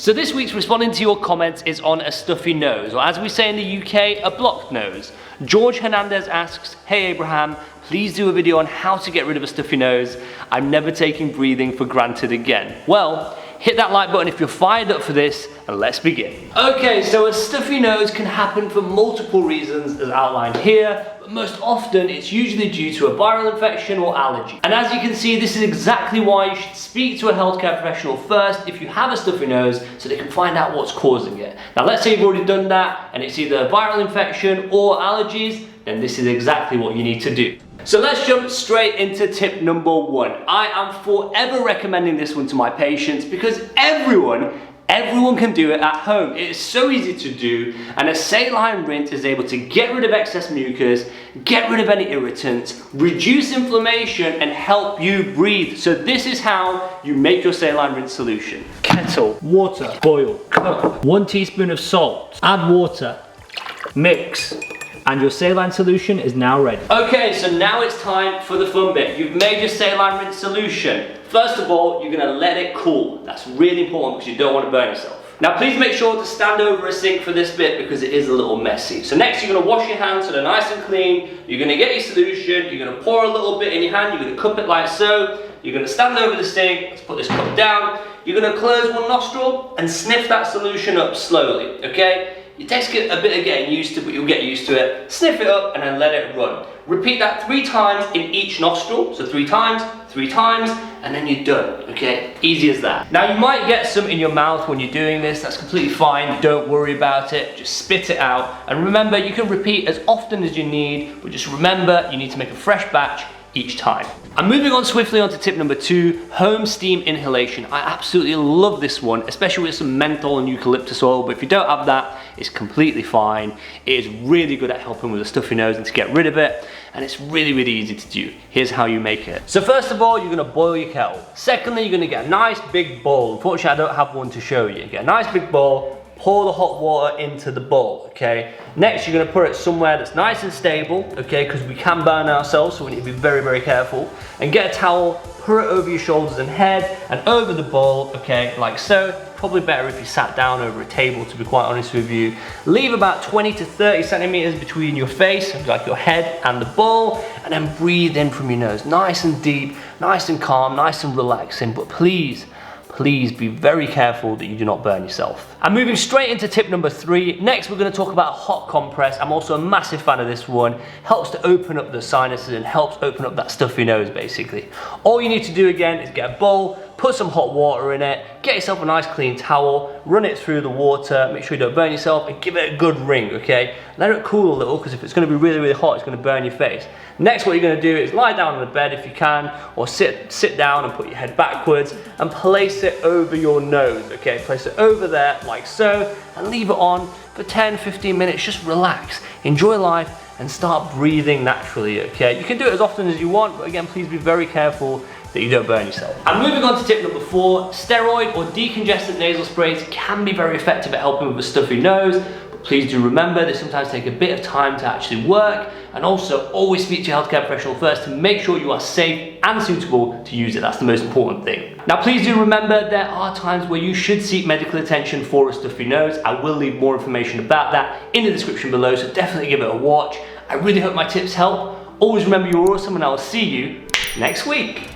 So this week's responding to your comments is on a stuffy nose, or as we say in the UK, a blocked nose. George Hernandez asks, hey Abraham, please do a video on how to get rid of a stuffy nose. I'm never taking breathing for granted again. Well, hit that like button if you're fired up for this, and let's begin. Okay, so a stuffy nose can happen for multiple reasons as outlined here, but most often it's usually due to a viral infection or allergy. And as you can see, this is exactly why you should speak to a healthcare professional first if you have a stuffy nose, so they can find out what's causing it. Now let's say you've already done that and it's either a viral infection or allergies, then this is exactly what you need to do. So let's jump straight into tip number 1. I am forever recommending this one to my patients because everyone can do it at home. It is so easy to do, and a saline rinse is able to get rid of excess mucus, get rid of any irritants, reduce inflammation, and help you breathe. So this is how you make your saline rinse solution. Kettle, water, boil, cook. 1 teaspoon of salt, add water, mix. And your saline solution is now ready. Okay, so now it's time for the fun bit. You've made your saline rinse solution. First of all, you're gonna let it cool. That's really important because you don't want to burn yourself. Now please make sure to stand over a sink for this bit because it is a little messy. So next you're gonna wash your hands so they're nice and clean. You're gonna get your solution, you're gonna pour a little bit in your hand, you're gonna cup it like so. You're gonna stand over the sink, let's put this cup down. You're gonna close one nostril and sniff that solution up slowly, okay? It takes a bit of getting used to, but you'll get used to it. Sniff it up and then let it run. Repeat that 3 times in each nostril. So 3 times, and then you're done, okay? Easy as that. Now you might get some in your mouth when you're doing this. That's completely fine. Don't worry about it. Just spit it out. And remember, you can repeat as often as you need, but just remember, you need to make a fresh batch each time. I'm moving on swiftly onto tip number 2, home steam inhalation. I absolutely love this one, especially with some menthol and eucalyptus oil, but if you don't have that, it's completely fine. It is really good at helping with a stuffy nose and to get rid of it, and it's really, really easy to do. Here's how you make it. So first of all, you're gonna boil your kettle. Secondly, you're gonna get a nice big bowl. Unfortunately, I don't have one to show you. Get a nice big bowl, pour the hot water into the bowl, okay? Next, you're gonna put it somewhere that's nice and stable, okay? Because we can burn ourselves, so we need to be very, very careful. And get a towel, put it over your shoulders and head, and over the bowl, okay, like so. Probably better if you sat down over a table, to be quite honest with you. Leave about 20 to 30 centimeters between your face, like your head and the bowl, and then breathe in from your nose. Nice and deep, nice and calm, nice and relaxing, but please be very careful that you do not burn yourself. I'm moving straight into tip number 3. Next, we're gonna talk about a hot compress. I'm also a massive fan of this one. Helps to open up the sinuses and helps open up that stuffy nose, basically. All you need to do again is get a bowl, put some hot water in it, get yourself a nice clean towel, run it through the water, make sure you don't burn yourself, and give it a good wring, okay? Let it cool a little, because if it's gonna be really, really hot, it's gonna burn your face. Next, what you're gonna do is lie down on the bed if you can, or sit down and put your head backwards, and place it over your nose, okay? Place it over there, like so, and leave it on for 10, 15 minutes, just relax, enjoy life, and start breathing naturally, okay? You can do it as often as you want, but again, please be very careful that you don't burn yourself. I'm moving on to tip number 4. Steroid or decongestant nasal sprays can be very effective at helping with a stuffy nose, but please do remember they sometimes take a bit of time to actually work, and also always speak to your healthcare professional first to make sure you are safe and suitable to use it. That's the most important thing. Now please do remember there are times where you should seek medical attention for a stuffy nose. I will leave more information about that in the description below, so definitely give it a watch. I really hope my tips help. Always remember you're awesome, and I will see you next week.